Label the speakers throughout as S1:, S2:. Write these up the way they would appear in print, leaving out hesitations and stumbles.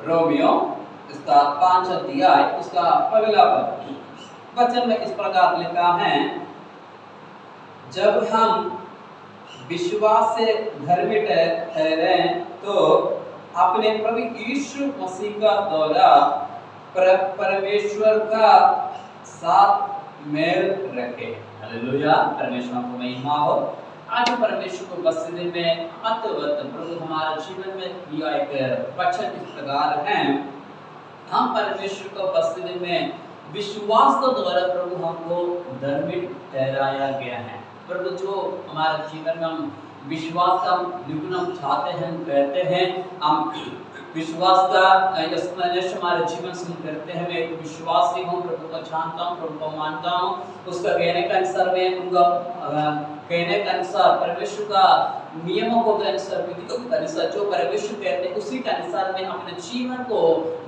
S1: Romeo इसका 5 अध्याय उसका पहला वचन में इस प्रकार लिखा है, जब हम विश्वास से धर्मी ठहरे तो अपने प्रभु यीशु मसीह का द्वारा परमेश्वर का साथ मेल रखे। हालेलुया, परमेश्वर को महिमा हो। आज परमेश्वर को उपस्थिति में अद्भुत प्रभु हमारे जीवन में दिया एक वचन इस प्रकार है, हम परमेश्वर को उपस्थिति में विश्वास के द्वारा प्रभु हमको धर्मी ठहराया गया है। प्रभु जो हमारे जीवन में हम विश्वास का निगुण हम चाहते हैं, हम कहते हैं, हम विश्वास का एक्सप्लेनेशन हमारे जीवन से हम करते हैं, मैं एक विश्वासी हूँ, प्रभु को जानता हूँ, प्रभु को मानता हूँ, उसका कहने का अनुसार मैं उनका कहने के अनुसार परमेश्वर का नियमों को के अनुसार विधियों के अनुसार जो परमेश्वर कहते हैं उसी के अनुसार मैं अपने जीवन को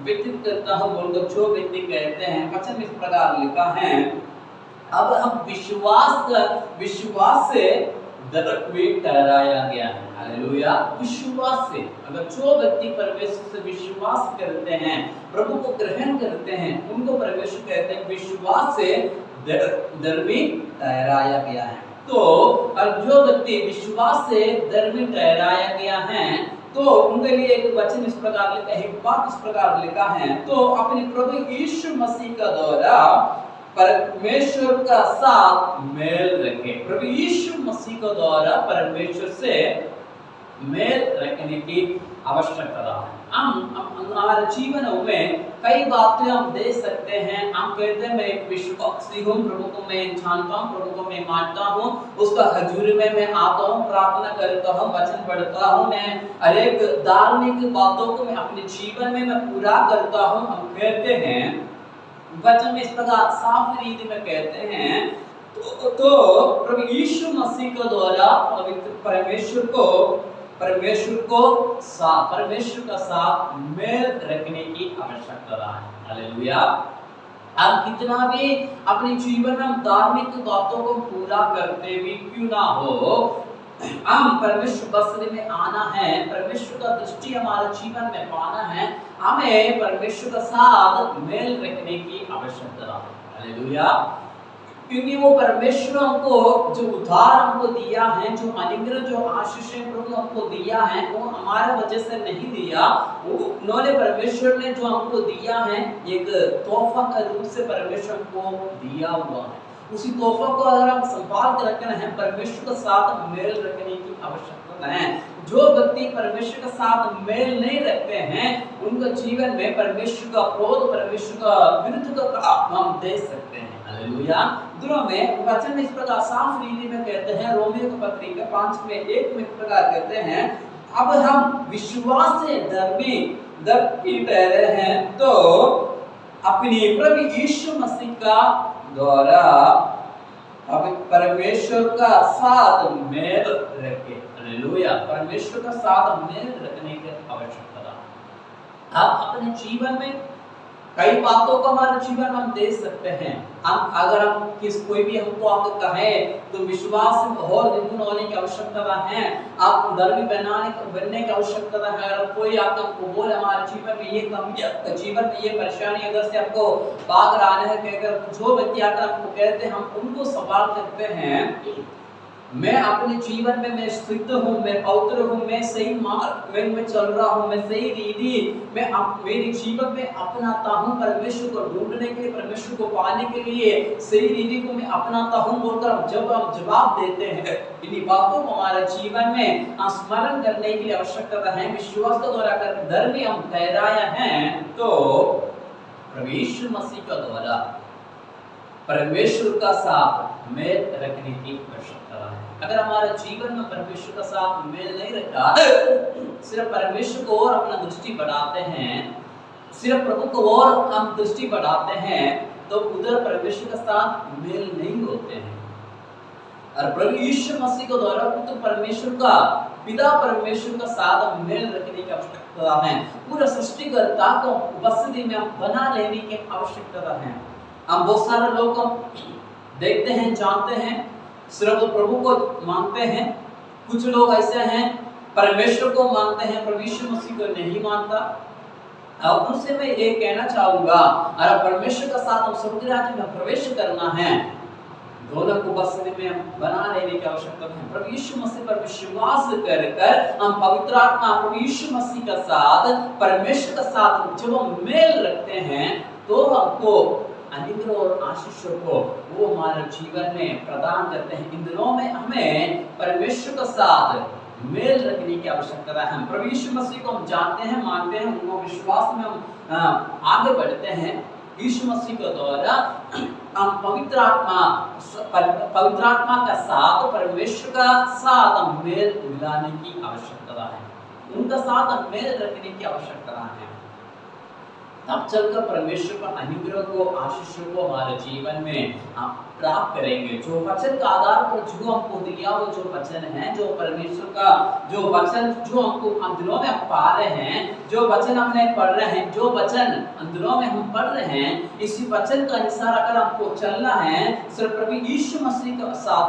S1: व्यतीत करता हूँ बोलकर जो व्यक्ति कहते हैं। वचन में इस प्रकार लिखा है, अब हम विश्वास से धर्मी ठहराया गया है। हालेलुया, विश्वास से। अगर जो व्यक्ति परमेश्वर से विश्वास करते हैं, प्रभु को ग्रहण करते हैं, उनको परमेश्वर कहते हैं विश्वास से धर्मी ठहराया गया है। तो अब जो व्यक्ति विश्वास से धर्मी ठहराया गया है तो उनके लिए एक वचन इस प्रकार लिखा है, एक बात इस प्रकार लिखा है, तो अपने प्रभु यीशु मसीह का द्वारा परमेश्वर का साथ मेल रखे। प्रभु यीशु मसीह के द्वारा परमेश्वर से मेल रखने की आवश्यकता है। हम हमारे जीवन में कई बातें हम दे सकते हैं, हम कहते हैं मैं एक विश्वासी हूँ, प्रभु को मैं जानता हूँ, प्रभु को मैं मानता हूँ, उसका हजूर में मैं आता हूँ, प्रार्थना करता हूँ, वचन पढ़ता हूँ, मैं हर एक धार्मिक बातों को मैं अपने जीवन में मैं पूरा करता हूँ। हम कहते हैं वचन में इस प्रकार साफ रीति में कहते हैं तो प्रभु यीशु मसीह के द्वारा परमेश्वर का साथ मेल रखने की आवश्यकता है। हालेलुया, हम कितना भी अपने जीवन में धार्मिक बातों को पूरा करते भी क्यों ना हो, हम परमेश्वर बसने में आना है, परमेश्वर का दृष्टि हमारे जीवन में पाना है, हमें परमेश्वर का साथ मेल रखने की आवश्यकता है। हालेलुया, क्योंकि वो परमेश्वर हमको जो उद्धार हमको दिया है, जो अनुग्रह जो आशीषें प्रभु हमको दिया है, वो हमारे वजह से नहीं दिया, वो उन्होंने परमेश्वर ने जो हमको दिया है एक तोहफा के रूप से परमेश्वर को दिया हुआ है। उसी तोहफा को अगर हम संभाल कर रखना है, परमेश्वर के साथ मेल रखने की आवश्यकता है। जो व्यक्ति परमेश्वर के साथ मेल नहीं रखते हैं, उनका जीवन में परमेश्वर का क्रोध, परमेश्वर का विरुद्ध का हम देख सकते हैं। हालेलुया, दूसरों में वचन में इस प्रकार साफ रीति में कहते हैं, रोमियो की पत्री 5 में 1 में इस प्रकार कहते हैं, अब हम विश्वास से धर्मी ठहरे हैं तो अपनी प्रभु यीशु मसीह का द्वारा अब परमेश्वर का साथ मेल रखे। हालेलुया, परमेश्वर का साथ मेल रखने की आवश्यकता है। आप अपने जीवन में कई बातों को हमारे जीवन में हम दे सकते हैं। हम अगर हम कोई भी हमको आपको कहे तो विश्वास से और निपुण होने की आवश्यकता है, आप धर्मी बनने की आवश्यकता है। अगर कोई आपको बोले हमारे जीवन में ये कमी, आपके जीवन में ये परेशानी अगर से आपको भाग रहा है, कहकर जो व्यक्ति आकर आपको कहते हैं, हम उनको सवाल करते हैं, मैं अपने जीवन में मैं स्थित हूँ, मैं पवित्र हूँ, मैं सही मार्ग में चल रहा हूँ, मैं सही रीति मैं मेरे जीवन में अपनाता हूँ, परमेश्वर को ढूंढने के लिए, परमेश्वर को पाने के लिए सही रीति को मैं अपनाता हूँ बोलकर जब हम जवाब देते हैं, इन्हीं बातों को हमारे जीवन में स्मरण करने की आवश्यकता है। विश्वास के द्वारा अगर धर्मी हम ठहराया है तो परमेश्वर मसीह का द्वारा परमेश्वर का साथ मेल रखने की आवश्यकता है। अगर हमारे जीवन में परमेश्वर का साथ मेल नहीं रखा, सिर्फ परमेश्वर को और अपना दृष्टि बढ़ाते हैं, सिर्फ प्रभु को और हम दृष्टि बढ़ाते हैं, तो उधर परमेश्वर का साथ मेल नहीं होते हैं। और प्रभु यीशु मसीह के द्वारा पुत्र परमेश्वर का पिता परमेश्वर का साथ मेल रखने की आवश्यकता है। पूरा सृष्टिकर्ता को उपस्थिति में हम बना लेने की आवश्यकता है। हम बहुत सारे लोग देखते हैं, जानते हैं, सिर्फ प्रभु को मानते हैं। कुछ लोग ऐसे हैं परमेश्वर को मानते हैं, प्रभु यीशु मसीह को नहीं मानता। और उनसे मैं ये कहना चाहूंगा, अगर परमेश्वर का साथ हम स्वर्ग राज्य में प्रवेश करना है, दोनों को बस में बना रहने की आवश्यकता है। प्रभु यीशु मसीह पर विश्वास कर कर हम पवित्र आत्मा प्रभु यीशु मसीह का साथ, परमेश्वर का साथ जब हम मेल रखते हैं तो हमको अनुग्रह और आशीषों को वो हमारे जीवन में प्रदान करते हैं। इन दिनों में हमें परमेश्वर का साथ मेल रखने की आवश्यकता है। हम प्रभु यीशु मसीह को हम जानते हैं, मानते हैं, उनको विश्वास में हम आगे बढ़ते हैं। यीशु मसीह के द्वारा हम पवित्र आत्मा का साथ, परमेश्वर का साथ हम मेल मिलाने की आवश्यकता है, उनका साथ हम मेल रखने की आवश्यकता है। तब चलकर परमेश्वर का अनुग्रह को, आशीषों को हमारे जीवन में हम प्राप्त करेंगे। जो वचन का आधार पर जो हमको दिया, वो जो वचन है, जो परमेश्वर का जो वचन जो हमको हम दिनों में पा रहे हैं, जो वचन हमने पढ़ रहे हैं, जो वचन दिनों में हम पढ़ रहे हैं, इसी वचन के अनुसार अगर हमको चलना है, सिर्फ प्रभु यीशु मसीह का साथ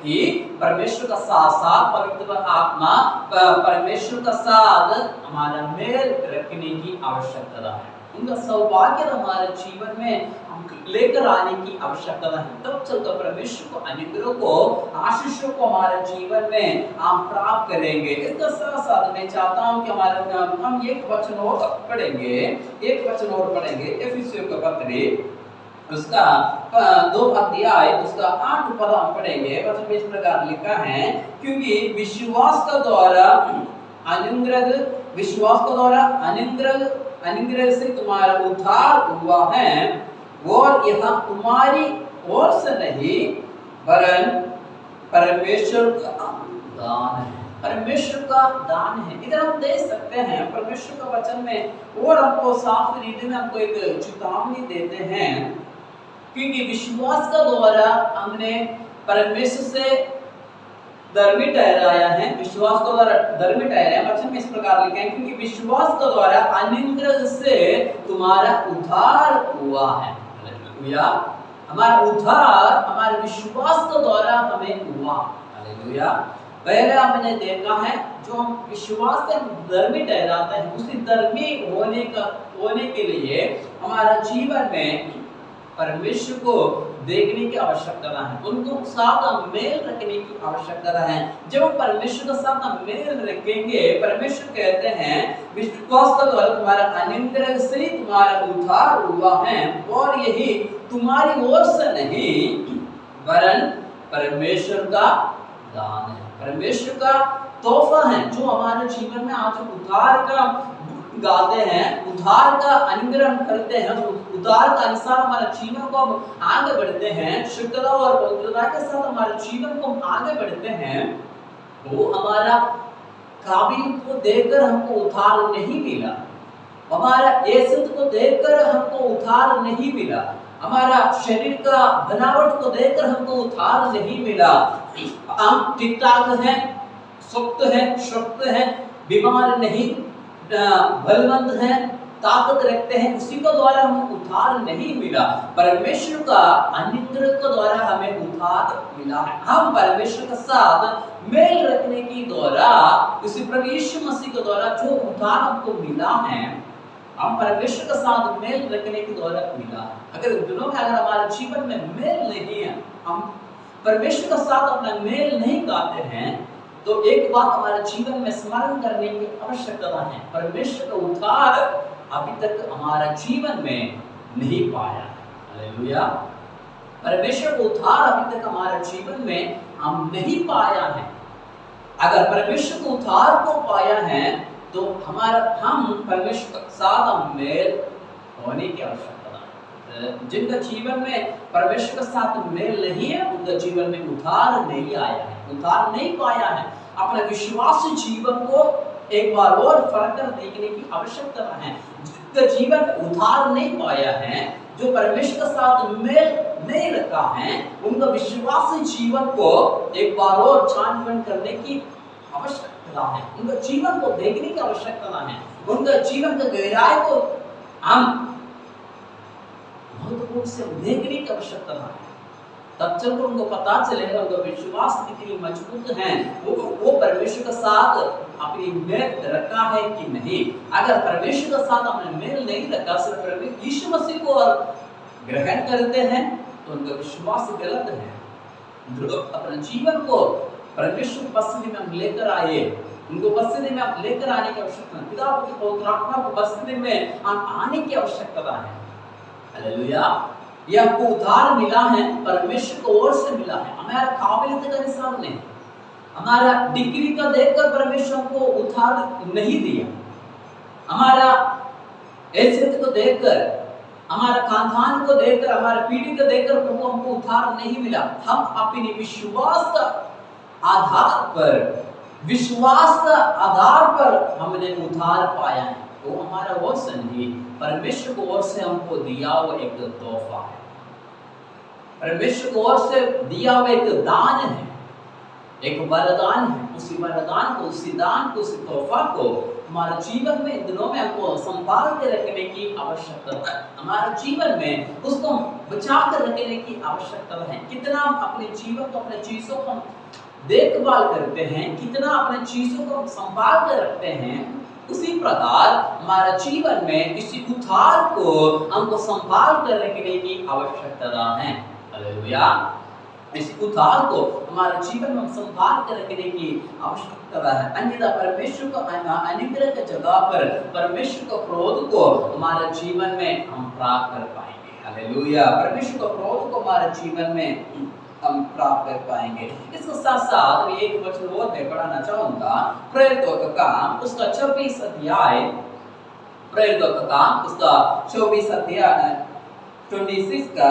S1: ही परमेश्वर का साथ पवित्र आत्मा परमेश्वर का साथ हमारा मेल रखने की आवश्यकता है। उनका सौभाग्य हमारे जीवन में लेकर आने की आवश्यकता है। तब चलकर परमेश्वर को, अनुग्रह को, आशीषों को हमारे जीवन में हम प्राप्त करेंगे। इसके साथ साथ मैं चाहता हूं कि हम एक वचन और पढ़ेंगे, एफिसियों का पत्र उसका 2 अध्याय उसका 8 पद हम पढ़ेंगे। वचन में इस प्रकार लिखा है, क्योंकि विश्वास के द्वारा अनुग्रह से तुम्हारा उद्धार हुआ है, और यह तुम्हारी ओर से नहीं वरन परमेश्वर का दान है। परमेश्वर का दान है। इधर हम देख सकते हैं परमेश्वर का वचन में, और हमको साफ रीति में हमको एक चेतावनी देते हैं, क्योंकि विश्वास का द्वारा हमने परमेश्वर से धर्मी ठहराया है। विश्वास के द्वारा धर्मी ठहराया, वचन में इस प्रकार लिखा है, क्योंकि विश्वास के द्वारा अनुग्रह से तुम्हारा उद्धार हुआ है। हालेलुया। हमारा उद्धार हमारे विश्वास के द्वारा हमें हुआ। हालेलुया। पहले हमने देखा है, जो हम विश्वास से धर्मी ठहराते हैं, उसी धर्मी होने के लिए हमारा जीवन में परमेश्वर को देखने की आवश्यकता है, उनको साथ मेल रखने की आवश्यकता है। जब हम परमेश्वर के साथ मेल रखेंगे, परमेश्वर कहते हैं विश्वास का द्वारा तुम्हारा अनुग्रह से तुम्हारा उद्धार हुआ है, और यही तुम्हारी ओर से नहीं वरन परमेश्वर का दान है, परमेश्वर का तोहफा है, जो हमारे जीवन में आज उद्धार का गाते हैं, उद्धार का अनुग्रह करते हैं, उद्धार का अनुसार हमारे जीवन को हम आगे बढ़ते हैं, शुद्धता और पवित्रता के साथ हमारे जीवन को हम आगे बढ़ते हैं। वो हमारा काबिल को देखकर हमको उद्धार नहीं मिला, हमारा ऐसियत को देखकर हमको उद्धार नहीं मिला, हमारा शरीर का बनावट को देखकर हमको उद्धार नहीं मिला। हम ठीक ठाक हैं, स्वस्थ हैं, बीमार नहीं, बलवंत है, ताकत रखते हैं, उसी को द्वारा हमें उद्धार नहीं मिला। परमेश्वर का अनुग्रह के द्वारा हमें उद्धार मिला है। हम परमेश्वर के साथ मेल रखने की द्वारा, उसी प्रभु यीशु मसीह के द्वारा जो उद्धार हमको मिला है, हम परमेश्वर के साथ मेल रखने के द्वारा मिला है। अगर दिनों में अगर हमारे जीवन में मेल नहीं है, हम परमेश्वर के साथ अपना मेल नहीं गाते हैं, तो एक बात हमारे जीवन में स्मरण करने की आवश्यकता है, परमेश्वर का उद्धार अभी तक हमारा जीवन में नहीं पाया। हालेलुया। परमेश्वर का उद्धार अभी तक हमारे जीवन में हम नहीं पाया है। अगर परमेश्वर को उद्धार को पाया है, तो हम परमेश्वर के साथ मेल होने की आवश्यकता है। जिनका जीवन में परमेश्वर के साथ मेल नहीं है, उनका जीवन में उद्धार नहीं आया है, उद्धार नहीं पाया है। अपने विश्वास जीवन को एक बार और फर्क कर देखने की आवश्यकता है। जिनका जीवन में उद्धार नहीं पाया है, जो परमेश्वर के साथ मेल नहीं रखा है, उनका विश्वास जीवन को एक बार और छानबीन करने की आवश्यकता है, उनका जीवन को देखने की आवश्यकता है, उनका जीवन का गहराई को हम महत्वपूर्ण से देखने की आवश्यकता है। तब चलकर उनको पता चलेगा, उनका विश्वास कितनी मजबूत है, वो परमेश्वर के साथ अपनी मेल रखा है कि नहीं। अगर परमेश्वर के साथ अपने मेल नहीं रखा, सिर्फ यीशु मसीह को ग्रहण करते हैं, तो उनका विश्वास गलत है। अपने जीवन को परमेश्वर की उपस्थिति में हम लेकर आए, उनको उपस्थिति में आप लेकर आने की आवश्यकता है। पिता की पवित्र आत्मा की उपस्थिति में हम आने की आवश्यकता है। हालेलुया। ये आपको उद्धार मिला है, परमेश्वर की ओर से मिला है, हमारा काबिलियत का हिसाब नहीं, हमारा डिग्री का देखकर परमेश्वर को उद्धार नहीं दिया, हमारा हैसियत को देखकर, हमारा खानदान को देखकर, हमारे पीढ़ी को देखकर प्रभु हमको उद्धार नहीं मिला। हम अपने विश्वास का आधार पर, विश्वास का आधार पर हमने उद्धार पाया है। वो हमारा ओर से नहीं, परमेश्वर की ओर से हमको दिया हुआ एक तोहफा है, परमेश्वर की ओर से दिया हुआ एक दान है, एक वरदान है। उसी वरदान को, उसी दान को, उसी तोहफा को हमारे जीवन में इन दिनों में हमको संभाल के रखने की आवश्यकता है, हमारे जीवन में उसको बचा कर रखने की आवश्यकता है। कितना हम अपने जीवन को, अपने चीजों को देखभाल करते हैं, कितना अपने चीजों को संभाल कर रखते हैं, उसी प्रकार हमारे जीवन में इसी उद्धार को हमको संभाल कर रखने की आवश्यकता है। हालेलुया। इस उद्धार को हमारे जीवन में संभाल कर रखने की आवश्यकता है। अन्यथा परमेश्वर को अनुग्रह की जगह पर परमेश्वर का क्रोध को हमारे जीवन में हम प्राप्त कर पाएंगे। हालेलुया। परमेश्वर का क्रोध को हमारे जीवन में हम प्राप्त कर पाएंगे। इसके साथ साथ मैं एक वचन और मैं पढ़ाना चाहूंगा, प्रेरितों का काम उसका 26 अध्याय, प्रेरितों का काम उसका 24 अध्याय 26 का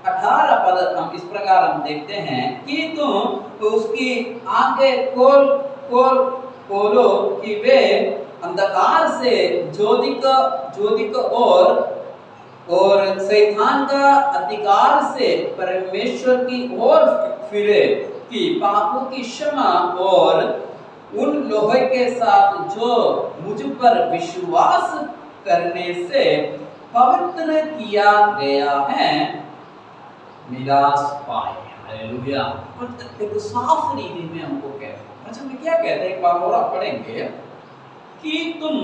S1: 18 पद हम इस प्रकार हम देखते हैं कि तुम उसकी आंखें खोलो कि वे अंधकार से ज्योति को और शैतान का अधिकार से परमेश्वर की ओर फिरे, कि पापों की क्षमा और उन लोगों के साथ जो मुझ पर विश्वास करने से पवित्र किया गया है मिरास पाए। हालेलुया। देखो साफ रीति में हमको कहते हैं, अच्छा मैं क्या कहते हैं, एक बार और आप पढ़ेंगे कि तुम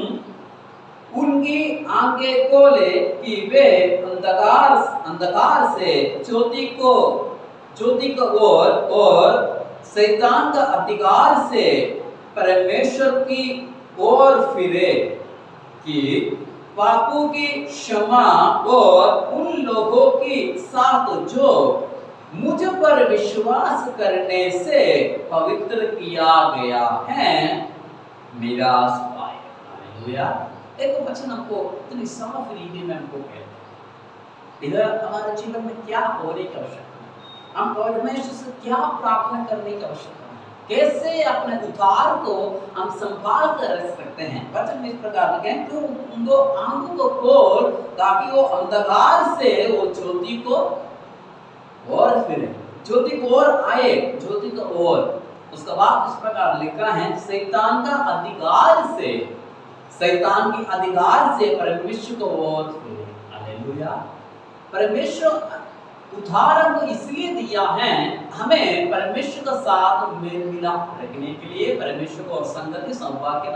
S1: उनकी आंखें खोले कि वे अंधकार से ज्योति को और शैतान का अधिकार से परमेश्वर की ओर फिरे, कि पापों की क्षमा और उन लोगों के साथ जो मुझ पर विश्वास करने से पवित्र किया गया है मिरास पाए। हालेलुया। एक वचन हमको इतनी साफ रीति में हमको कहते हैं, इधर हमारे जीवन में क्या होने की आवश्यकता है, हम परमेश्वर से क्या प्रार्थना करने की आवश्यकता है, कैसे अपने उद्धार को हम संभाल कर रख सकते हैं। वचन इस प्रकार के हैं, उनको आंखों को खोल ताकि वो अंधकार से वो ज्योति को और फिरे, ज्योति को और आए, ज्योति को और। उसके बाद इस प्रकार लिखा है, शैतान का अधिकार से, शैतान की अधिकार से परमेश्वर को ओर फिरे। हालेलुया। परमेश्वर उद्धार को इसलिए दिया है, हमें परमेश्वर का साथ मेल मिलाप रखने के लिए, परमेश्वर को संगति संवाद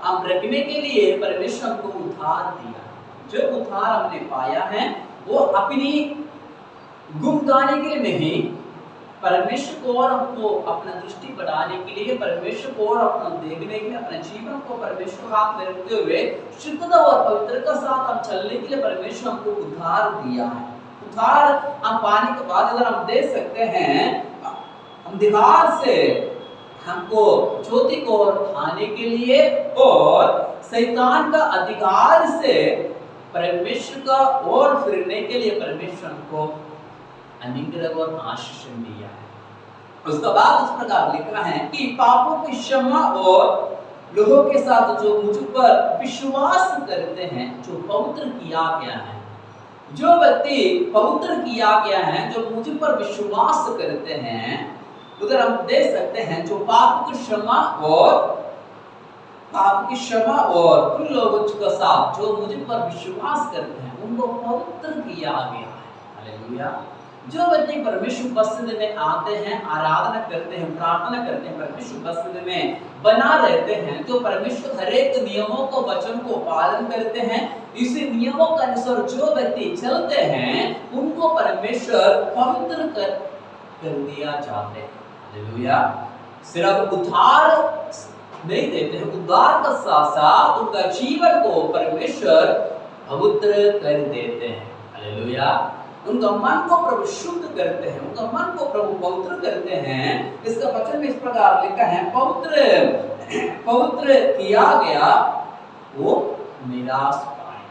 S1: हम रखने के लिए परमेश्वर को उद्धार दिया। जो उद्धार हमने पाया है वो अपनी गुमगाने के लिए नहीं, परमेश्वर को और हमको अपना दृष्टि बढ़ाने के लिए, परमेश्वर को और अपना देखने के लिए, अपने जीवन को परमेश्वर हाथ में रखते हुए शुद्धता और पवित्रता के साथ हम चलने के लिए परमेश्वर हमको उद्धार दिया है। उद्धार हम पाने के बाद अगर हम देख सकते हैं, अंधकार से हमको ज्योति को उठाने के लिए और शैतान का अधिकार से परमेश्वर का ओर फिरने के लिए परमेश्वर हमको अनुग्रह और आशीष दिया है। उसके बाद इस प्रकार लिखा है कि पापों की क्षमा और लोगों के साथ जो मुझ पर विश्वास करते हैं, जो पवित्र किया गया है, जो व्यक्ति पवित्र किया गया है, जो मुझ पर विश्वास करते हैं, उधर हम देख सकते हैं जो पाप की क्षमा और उन लोगों के साथ जो मुझ पर विश्वास करते हैं उनको पवित्र किया गया है। हालेलुया। जो व्यक्ति परमेश्वर उपस्थिति में आते हैं, आराधना करते हैं, प्रार्थना करते हैं, परमेश्वर उपस्थिति में बना रहते हैं, जो परमेश्वर हर एक नियमों को, वचन को पालन करते हैं, इसी नियमों के अनुसार जो व्यक्ति चलते हैं, उनको परमेश्वर पवित्र कर दिया जाते हैं। हालेलुया। सिर्फ उद्धार नहीं देते हैं, उद्धार का साथ साथ उनका जीवन को परमेश्वर पवित्र कर देते हैं। हालेलुया। उनका मन को प्रभु शुद्ध करते हैं, उनका मन को प्रभु पवित्र करते हैं। इसका वचन में इस प्रकार लिखा है, पवित्र किया गया वो निराश पाए।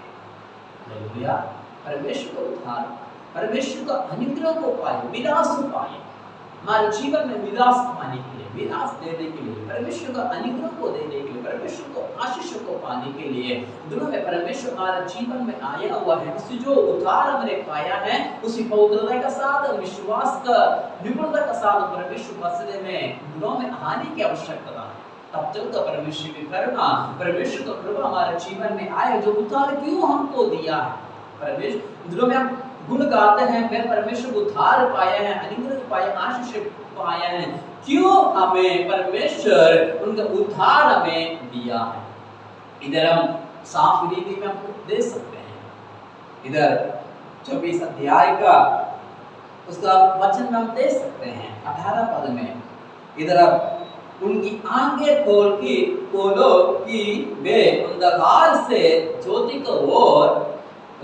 S1: हालेलुया। परमेश्वर का उद्धार, परमेश्वर का अनुग्रह को पाए, विलास पाए। हमारे जीवन में विलास पाने के लिए, विलास देने के लिए, परमेश्वर का अनुग्रह को देने के लिए, परमेश्वर को आशीष को पाने के लिए दोनों में परमेश्वर हमारे जीवन में आया हुआ है। उसी जो उद्धार हमने पाया है, उसी पवित्रता के साथ, विश्वास का, निपुणता के साथ परमेश्वर वचन में दोनों में आने की आवश्यकता है। तब चलकर परमेश्वर की करुणा, परमेश्वर का कृपा हमारे जीवन में आए, जो उद्धार क्यों हमको दिया है। परमेश्वर दोनों में हम गुण गाते हैं, मैं परमेश्वर को उद्धार पाया है, अनुग्रह पाया, आशीष पाया है। क्यों हमें परमेश्वर उनका उद्धार हमें दिया है। इधर हम साफ रीति में हम दे सकते हैं। इधर 24 अध्याय का उसका वचन में हम दे सकते हैं 18 पद में। इधर अब उनकी आंखें खोलो कि वे अंधकार से ज्योति को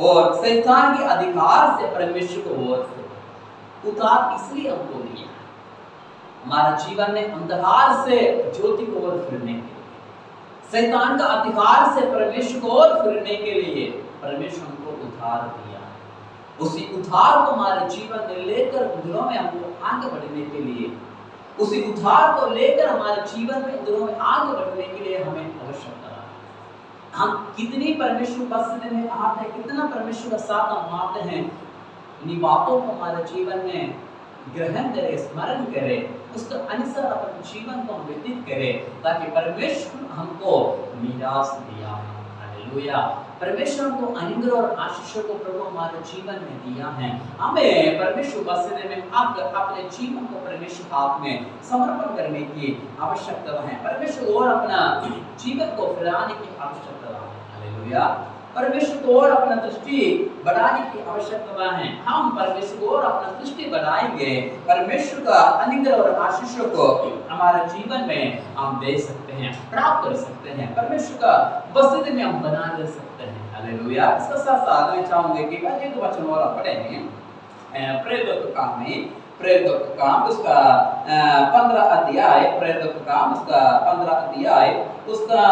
S1: और शैतान के अधिकार से परमेश्वर को ओर से। उद्धार इसलिए हमको दिया है, हमारा जीवन में अंधकार से ज्योति को ओर फिरने के लिए, शैतान का अधिकार से परमेश्वर को ओर फिरने के लिए परमेश्वर हमको उद्धार दिया है। उसी उद्धार को हमारे जीवन में लेकर दिनों में हमको आगे बढ़ने के लिए, उसी उद्धार को लेकर हमारे जीवन में दिनों में आगे बढ़ने के लिए हमें आवश्यकता है। हम कितनी परमेश्वर उपस्थिति में आते हैं, कितना परमेश्वर का साथ हम आते हैं, इन बातों को हमारे जीवन में ग्रहण करें, स्मरण करें, उसका अनुसार अपने जीवन को हम व्यतीत करें, ताकि परमेश्वर हमको मीरास दिया है। हालेलुया। परमेश्वर को अनुग्रह और आशीष को प्रभु हमारे जीवन में दिया है। हमें परमेश्वर उपस्थिति में आकर अपने जीवन को परमेश्वर हाथ में समर्पण करने की आवश्यकता है। परमेश्वर और अपना जीवन को फिराने की आवश्यकता है। हालेलुया। परमेश्वर को और अपना दृष्टि बढ़ाने की आवश्यकता है। हम परमेश्वर को और अपना दृष्टि बढ़ाएंगे, परमेश्वर का अनुग्रह और आशीष को हमारे जीवन में हम दे सकते हैं, प्राप्त कर सकते हैं, परमेश्वर का उपस्थिति में हम बना ले सकते हैं। हालेलुया। इसके साथ साथ मैं चाहूंगा कि एक वचन और पढ़ेंगे, प्रेरितों का काम में, प्रेरितों का काम उसका 15 अध्याय, प्रेरितों का काम उसका 15 अध्याय उसका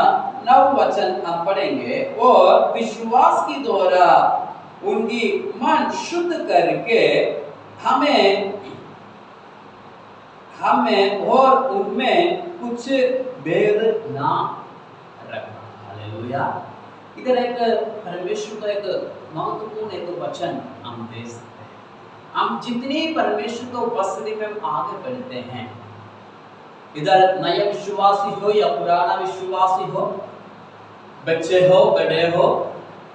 S1: 9 वचन हम पढ़ेंगे। और विश्वास की द्वारा उनकी मन शुद्ध करके हमें और उनमें कुछ भेद ना रखना। हालेलुया। इधर एक परमेश्वर का एक महत्वपूर्ण एक वचन हम दे सकते हैं। हम जितनी परमेश्वर को उपस्थिति में आगे बढ़ते हैं, इधर नया विश्वासी हो या पुराना विश्वासी हो, बच्चे हो, बड़े हो,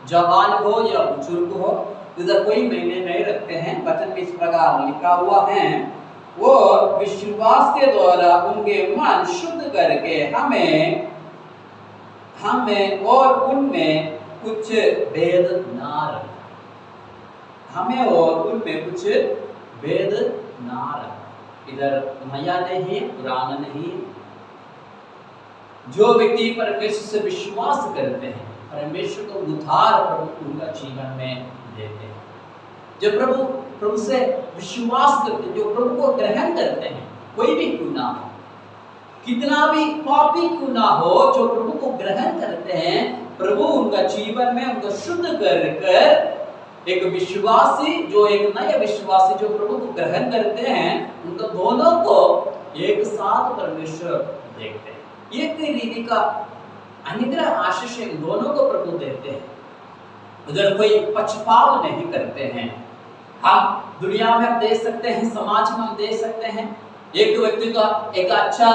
S1: जवान हो या बुजुर्ग हो, इधर कोई मायने नहीं रखते हैं। वचन में इस प्रकार लिखा हुआ है, वो विश्वास के द्वारा उनके मन शुद्ध करके हमें और उनमें कुछ भेद ना रखना। हमें और उनमें कुछ भेद ना रखना। इधर नया नहीं, पुराना नहीं। जो व्यक्ति परमेश्वर से विश्वास करते हैं, परमेश्वर को उद्धार प्रभु उनका जीवन में देते हैं। जो प्रभु से विश्वास करते हैं, जो प्रभु को ग्रहण करते हैं, कोई भी क्यों ना हो, कितना भी पापी क्यों ना हो, जो प्रभु को ग्रहण करते हैं, प्रभु उनका जीवन में उनको शुद्ध कर एक विश्वासी, जो एक नया विश्वासी जो प्रभु को ग्रहण करते हैं, उनको दोनों को एक साथ परमेश्वर देखते हैं। एक रीति का अनुग्रह आशीष दोनों को प्रभु देते हैं। उधर कोई पक्षपात नहीं करते हैं। हम दुनिया में हम देख सकते हैं, समाज में हम देख सकते हैं, एक व्यक्ति का एक अच्छा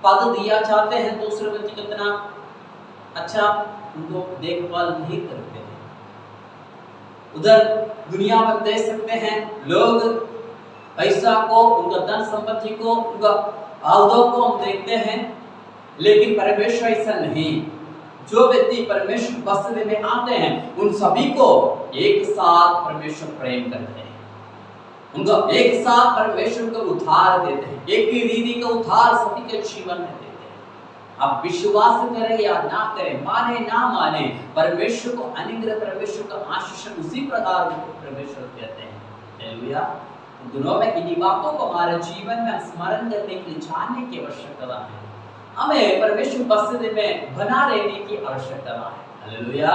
S1: पद दिया चाहते हैं, दूसरे व्यक्ति को इतना अच्छा उनको देखभाल नहीं करते हैं। उधर दुनिया में देख सकते हैं लोग पैसा को, उनका धन संपत्ति को, उनका औहदों को हम देखते हैं, लेकिन परमेश्वर ऐसा नहीं। जो व्यक्ति परमेश्वर की उपस्थिति में आते हैं उन सभी को एक साथ परमेश्वर प्रेम करते हैं, उनको एक साथ परमेश्वर को उद्धार देते हैं, एक ही रीति का उद्धार सभी के जीवन में देते हैं। आप विश्वास करें या ना करें, माने ना माने, परमेश्वर को अनुग्रह, परमेश्वर का आशीष उसी प्रकार परमेश्वर देते हैं। हालेलुया। दोनों में इन्हीं बातों को हमारे जीवन में स्मरण करने के लिए जानने की आवश्यकता है। हमें परमेश्वर उपस्थिति में बना रहने की आवश्यकता है। हालेलुया।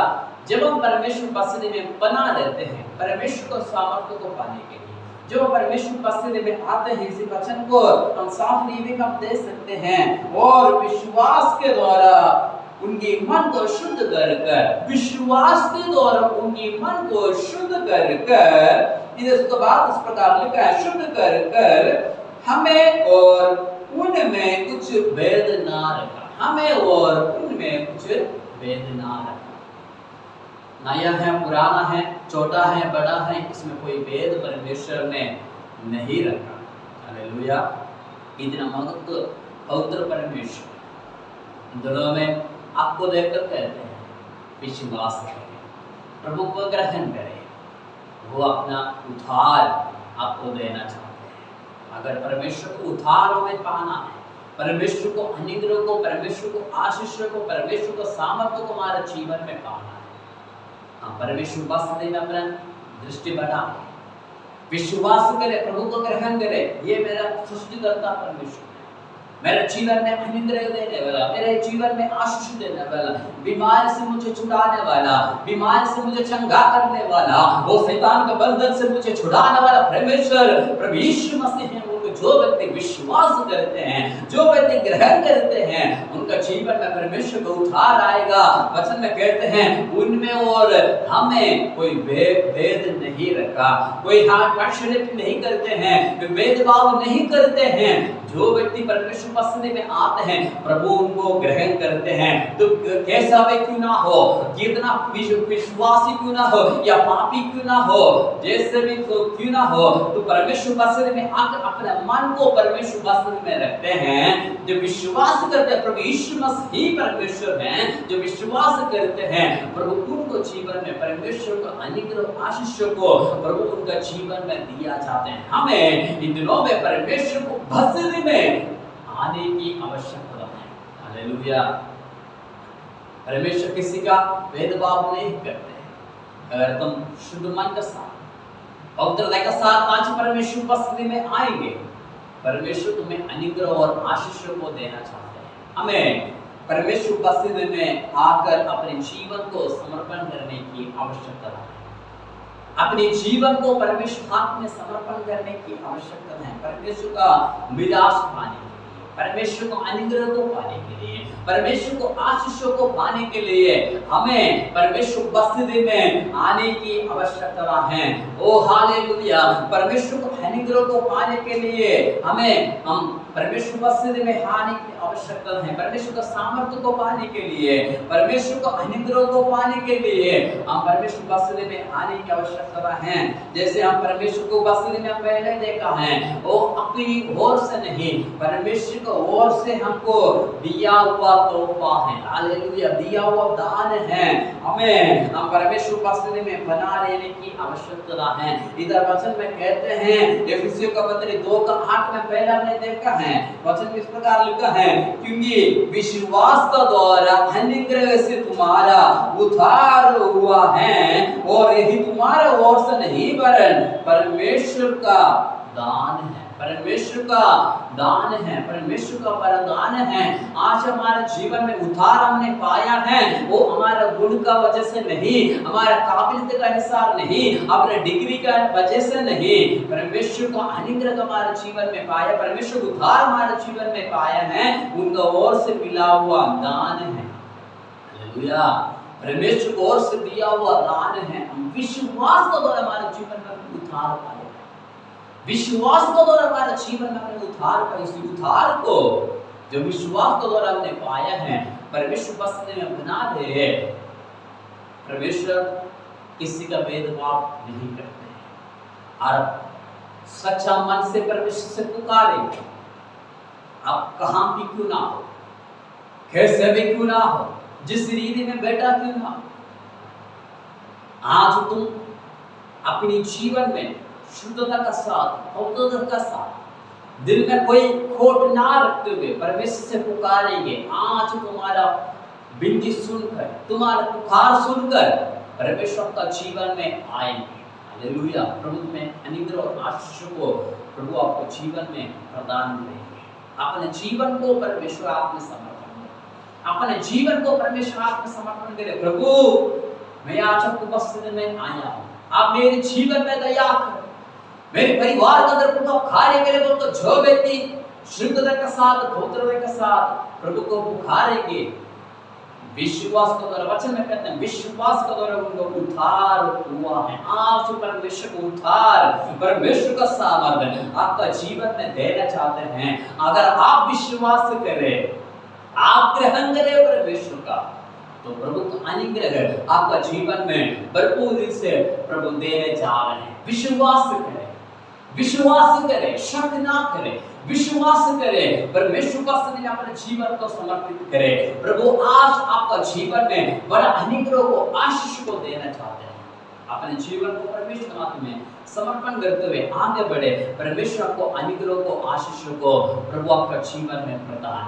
S1: जब हम परमेश्वर उपस्थिति में बना रहते हैं परमेश्वर को सामर्थ्य को पाने के लिए, जो परमेश्वर उपस्थिति में आते हैं, इसी वचन को हम साफ रीति में दे सकते हैं, और विश्वास के द्वारा उनके मन को शुद्ध कर, विश्वास के द्वारा उनके मन को शुद्ध कर, इसके बाद इस प्रकार लिखा है, शुद्ध कर हमें और उनमें कुछ भेद ना रखा, हमें और उनमें कुछ भेद ना रखा। नया है, पुराना है, छोटा है, बड़ा है, इसमें कोई भेद परमेश्वर ने नहीं रखा। हालेलुया। इतना महत्व पवित्र परमेश्वर दोनों में आपको देखकर कहते हैं विश्वास करें, प्रभु को ग्रहण करें, वो अपना उद्धार आपको देना चाहते हैं। अगर परमेश्वर को उद्धार में पाना है, परमेश्वर को अनुग्रह को, परमेश्वर को आशीष को, परमेश्वर को सामर्थ्य को हमारे जीवन में पाना है, हाँ, परमेश्वर उपस्थिति में अपना दृष्टि बढ़ाए, विश्वास करे, प्रभु को ग्रहण करे, ये मेरा सृष्टिकर्ता परमेश्वर, मेरे जीवन में अनुग्रह देने वाला, मेरे जीवन में आशीष देने वाला, बीमार से मुझे छुड़ाने वाला, बीमार से मुझे चंगा करने वाला, वो शैतान के बंधन से मुझे छुड़ाने वाला परमेश्वर प्रभु यीशु मसीह है। जो व्यक्ति विश्वास करते हैं, जो व्यक्ति ग्रहण करते हैं, उनका जीवन में परमेश्वर का उद्धार आएगा। वचन में कहते हैं उनमें और हमें कोई भेद नहीं रखा, कोई हाथ पार्शियलिटी नहीं करते हैं, भेदभाव नहीं करते हैं। जो व्यक्ति परमेश्वर उपस्थिति में आते हैं प्रभु उनको ग्रहण करते हैं, तो कैसा भी क्यों ना हो, कितना विश्वासी क्यों ना हो या पापी क्यों ना हो, जैसे भी क्यों ना हो, तो परमेश्वर उपस्थिति में आकर अपने मन को परमेश्वर उपस्थिति में रखते हैं। जो विश्वास करते हैं प्रभु यीशु मसीह परमेश्वर हैं, जो विश्वास करते हैं प्रभु उनको जीवन में परमेश्वर को अनुग्रह आशीष को प्रभु उनका जीवन में दिया जाते हैं। हमें इन दिनों में परमेश्वर को उपस्थिति में आने की आवश्यकता है। हालेलुया। परमेश्वर किसी का भेदभाव नहीं करते हैं। अगर तुम शुद्ध मन के साथ, पवित्रता के साथ आज परमेश्वर उपस्थिति में आएंगे, परमेश्वर तुम्हें अनुग्रह और आशीष को देना चाहते हैं। हमें परमेश्वर उपस्थिति में आकर अपने जीवन को समर्पण करने की आवश्यकता है। अपने जीवन को परमेश्वर हाथ में समर्पण करने की आवश्यकता है। परमेश्वर का मिलास पाने के लिए, परमेश्वर को अनुग्रह को पाने के लिए, परमेश्वर को आशीषों को पाने के लिए हमें परमेश्वर उपस्थिति में आने की आवश्यकता है। ओ हालेलुया। परमेश्वर को अनुग्रह को पाने के लिए हम परमेश्वर उपस्थिति में आने की आवश्यकता है। परमेश्वर का सामर्थ्य को पाने के लिए, परमेश्वर को अनुग्रह को पाने के लिए हम परमेश्वर उपस्थिति में आने की आवश्यकता है। जैसे हम परमेश्वर को उपस्थिति में पहले देखा है, वो अपनी ओर से नहीं, परमेश्वर की ओर से हमको दिया हुआ तोहफा है। हालेलुया। दिया हुआ दान है। हम परमेश्वर उपस्थिति में बना रहने की आवश्यकता है। इधर वचन में कहते हैं एफिसियों का पत्री 2:8 में पहले हमने देखा है, वचन इस प्रकार लिखा है, क्योंकि विश्वास का द्वारा अनुग्रह से तुम्हारा उद्धार हुआ है, और यही तुम्हारे ओर से नहीं वरन परमेश्वर का दान है। परमेश्वर का दान है, परमेश्वर का वरदान है। आज हमारे जीवन में उद्धार हमने पाया है, वो हमारा गुण का वजह से नहीं, हमारा काबिलियत के अनुसार नहीं, अपने डिग्री का वजह से नहीं, परमेश्वर का अनुग्रह हमारे जीवन में पाया, परमेश्वर का उद्धार हमारे जीवन में पाया है, उनका ओर से मिला हुआ दान है। हालेलुया। परमेश्वर की ओर से दिया हुआ दान है। हम विश्वास के द्वारा हमारे जीवन में उद्धार पाए, विश्वास के द्वारा हमारे जीवन में हमने उद्धार पाया। इस उद्धार को जो विश्वास के द्वारा हमने पाया है, परमेश्वर उपस्थिति में बना दे। परमेश्वर किसी का भेदभाव नहीं करते हैं और सच्चा मन से परमेश्वर से पुकारेंगे। आप कहां भी क्यों ना हो, कैसे भी क्यों ना हो, जिस रीति में बैठा क्यों ना हो, आज तुम अपनी जीवन में शुद्धता का साथ, पवित्रता का साथ, दिल में कोई खोट ना रखते हुए परमेश्वर से पुकारेंगे। आज तुम्हारा विनती सुनकर, तुम्हारा पुकार सुनकर परमेश्वर का जीवन में आएंगे। हालेलुया। प्रभु में अनुग्रह और आशीष को प्रभु आपको जीवन में प्रदान करेंगे। अपने जीवन को परमेश्वर आप में समर्पण करें, अपने जीवन को परमेश्वर आप में समर्पण करें। प्रभु मैं आज आपको बख्शने में आया हूँ, आप मेरे जीवन में दया करें, मेरे परिवार के अंदर प्रभु आप कार्य करें। बोल तो जो व्यक्ति शुद्धता के साथ, पवित्रता के साथ प्रभु को पुकारेंगे, विश्वास के द्वारा, वचन में कहते हैं विश्वास के द्वारा उनको उद्धार हुआ है। आज परमेश्वर को उद्धार, परमेश्वर का सामर्थ्य आपका जीवन में देना चाहते हैं। अगर आप विश्वास करें, आप ग्रहण करें परमेश्वर का, तो प्रभु का अनुग्रह आपका जीवन में भरपूर से प्रभु देने जा रहे हैं। विश्वास करें, विश्वास करें, शक ना करें, विश्वास करें, परमेश्वर का सामने अपने जीवन को समर्पित करें। प्रभु आज आपका जीवन में बड़ा अनुग्रह को, आशीष को देना चाहते हैं। अपने जीवन को परमेश्वर हाथ में समर्पण करते हुए आगे बढ़े। परमेश्वर को अनुग्रह को, आशीष को प्रभु आपका जीवन में प्रदान